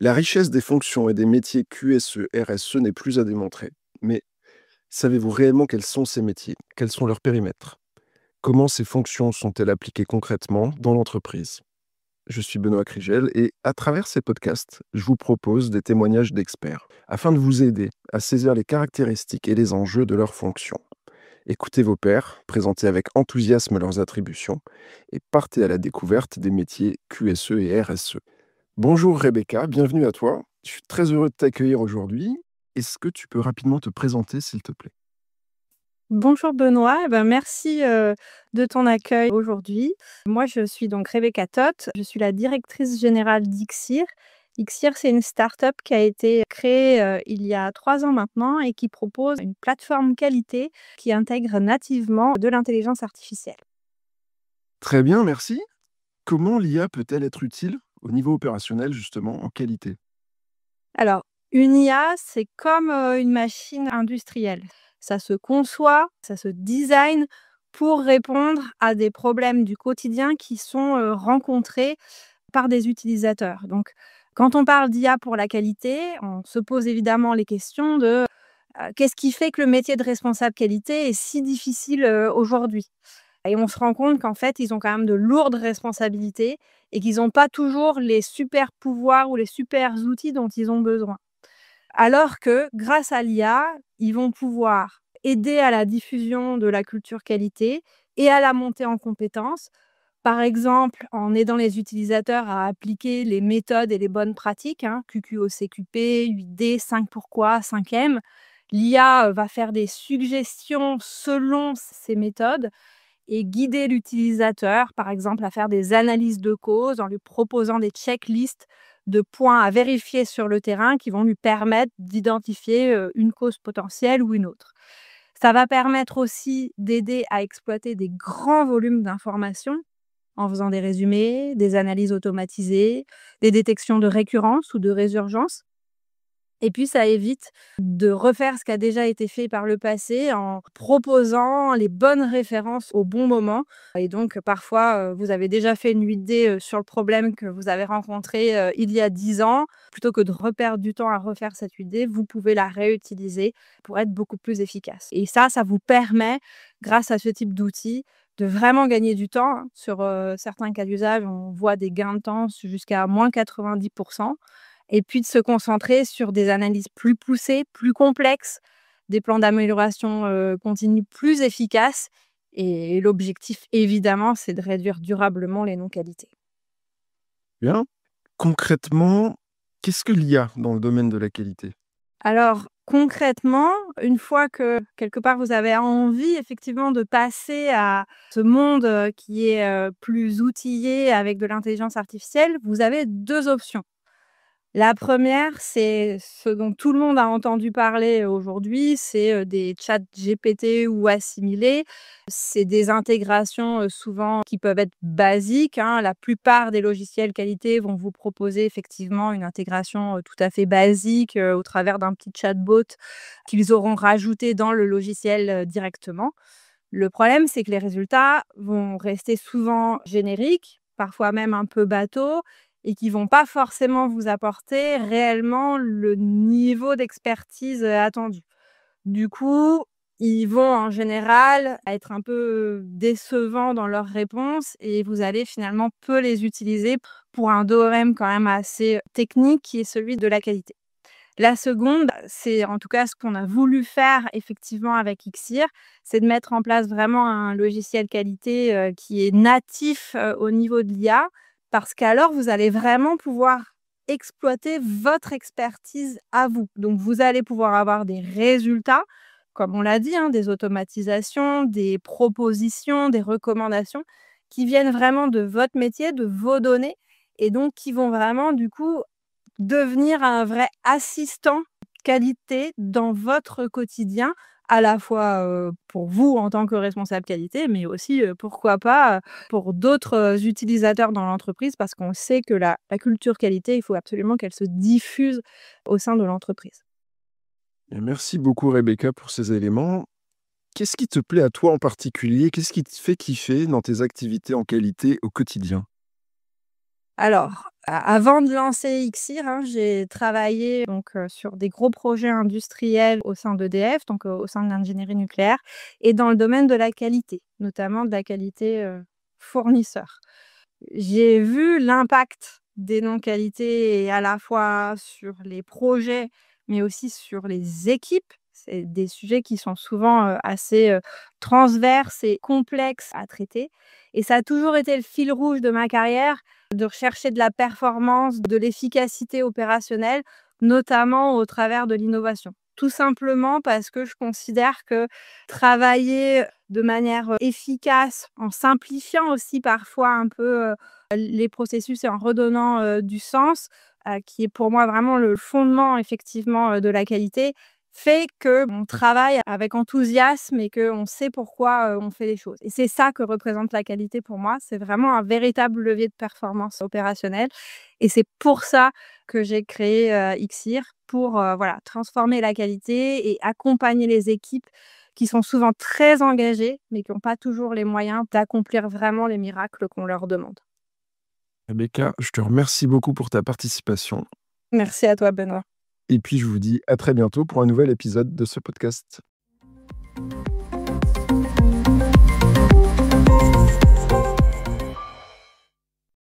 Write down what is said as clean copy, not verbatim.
La richesse des fonctions et des métiers QSE, RSE n'est plus à démontrer. Mais savez-vous réellement quels sont ces métiers? Quels sont leurs périmètres? Comment ces fonctions sont-elles appliquées concrètement dans l'entreprise? Je suis Benoît Krigel et à travers ces podcasts, je vous propose des témoignages d'experts afin de vous aider à saisir les caractéristiques et les enjeux de leurs fonctions. Écoutez vos pairs, présentez avec enthousiasme leurs attributions et partez à la découverte des métiers QSE et RSE. Bonjour Rebecca, bienvenue à toi. Je suis très heureux de t'accueillir aujourd'hui. Est-ce que tu peux rapidement te présenter, s'il te plaît? Bonjour Benoît, merci, de ton accueil aujourd'hui. Moi, je suis donc Rebecca Toth, je suis la directrice générale d'Ixir. Ixir, c'est une start-up qui a été créée, il y a 3 ans maintenant et qui propose une plateforme qualité qui intègre nativement de l'intelligence artificielle. Très bien, merci. Comment l'IA peut-elle être utile au niveau opérationnel, justement, en qualité? Alors, une IA, c'est comme, une machine industrielle. Ça se conçoit, ça se design pour répondre à des problèmes du quotidien qui sont, rencontrés par des utilisateurs. Donc, quand on parle d'IA pour la qualité, on se pose évidemment les questions de, qu'est-ce qui fait que le métier de responsable qualité est si difficile, aujourd'hui? Et on se rend compte qu'en fait, ils ont quand même de lourdes responsabilités et qu'ils n'ont pas toujours les super pouvoirs ou les super outils dont ils ont besoin. Alors que grâce à l'IA, ils vont pouvoir aider à la diffusion de la culture qualité et à la montée en compétences. Par exemple, en aidant les utilisateurs à appliquer les méthodes et les bonnes pratiques, hein, QQOCQP, 8D, 5 pourquoi, 5M. L'IA va faire des suggestions selon ces méthodes et guider l'utilisateur, par exemple, à faire des analyses de cause en lui proposant des checklists de points à vérifier sur le terrain qui vont lui permettre d'identifier une cause potentielle ou une autre. Ça va permettre aussi d'aider à exploiter des grands volumes d'informations en faisant des résumés, des analyses automatisées, des détections de récurrence ou de résurgence. Et puis, ça évite de refaire ce qui a déjà été fait par le passé en proposant les bonnes références au bon moment. Et donc, parfois, vous avez déjà fait une 8D sur le problème que vous avez rencontré il y a 10 ans. Plutôt que de reperdre du temps à refaire cette 8D, vous pouvez la réutiliser pour être beaucoup plus efficace. Et ça vous permet, grâce à ce type d'outils, de vraiment gagner du temps, hein. Sur certains cas d'usage, on voit des gains de temps jusqu'à moins 90%. Et puis de se concentrer sur des analyses plus poussées, plus complexes, des plans d'amélioration, continue plus efficaces et l'objectif évidemment, c'est de réduire durablement les non-qualités. Bien. Concrètement, qu'est-ce que l'IA dans le domaine de la qualité? Alors concrètement, une fois que quelque part vous avez envie effectivement de passer à ce monde, qui est, plus outillé avec de l'intelligence artificielle, vous avez 2 options. La première, c'est ce dont tout le monde a entendu parler aujourd'hui, c'est, des chats GPT ou assimilés. C'est des intégrations, souvent qui peuvent être basiques, hein. La plupart des logiciels qualité vont vous proposer effectivement une intégration, tout à fait basique, au travers d'un petit chatbot qu'ils auront rajouté dans le logiciel, directement. Le problème, c'est que les résultats vont rester souvent génériques, parfois même un peu bateaux et qui vont pas forcément vous apporter réellement le niveau d'expertise, attendu. Du coup, ils vont en général être un peu décevants dans leurs réponses et vous allez finalement peu les utiliser pour un domaine quand même assez technique qui est celui de la qualité. La seconde, c'est en tout cas ce qu'on a voulu faire effectivement avec Ixir, c'est de mettre en place vraiment un logiciel qualité, qui est natif, au niveau de l'IA. Parce qu'alors vous allez vraiment pouvoir exploiter votre expertise à vous. Donc vous allez pouvoir avoir des résultats, comme on l'a dit, hein, des automatisations, des propositions, des recommandations qui viennent vraiment de votre métier, de vos données et donc qui vont vraiment du coup devenir un vrai assistant qualité dans votre quotidien, à la fois, pour vous en tant que responsable qualité, mais aussi, pourquoi pas, pour d'autres, utilisateurs dans l'entreprise parce qu'on sait que la culture qualité, il faut absolument qu'elle se diffuse au sein de l'entreprise. Et merci beaucoup Rebecca pour ces éléments. Qu'est-ce qui te plaît à toi en particulier? Qu'est-ce qui te fait kiffer dans tes activités en qualité au quotidien? Alors, avant de lancer Xir, hein, j'ai travaillé donc, sur des gros projets industriels au sein d'EDF, donc, au sein de l'ingénierie nucléaire et dans le domaine de la qualité, notamment de la qualité, fournisseur. J'ai vu l'impact des non-qualités et à la fois sur les projets, mais aussi sur les équipes. C'est des sujets qui sont souvent, assez, transverses et complexes à traiter et ça a toujours été le fil rouge de ma carrière, de rechercher de la performance, de l'efficacité opérationnelle, notamment au travers de l'innovation. Tout simplement parce que je considère que travailler de manière, efficace, en simplifiant aussi parfois un peu, les processus et en redonnant, du sens, qui est pour moi vraiment le fondement effectivement, de la qualité, fait qu'on travaille avec enthousiasme et qu'on sait pourquoi, on fait les choses et c'est ça que représente la qualité pour moi. C'est vraiment un véritable levier de performance opérationnelle et c'est pour ça que j'ai créé, Xir pour, voilà, transformer la qualité et accompagner les équipes qui sont souvent très engagées, mais qui ont pas toujours les moyens d'accomplir vraiment les miracles qu'on leur demande. Rebecca, je te remercie beaucoup pour ta participation Merci à toi, Benoît. et puis je vous dis à très bientôt pour un nouvel épisode de ce podcast.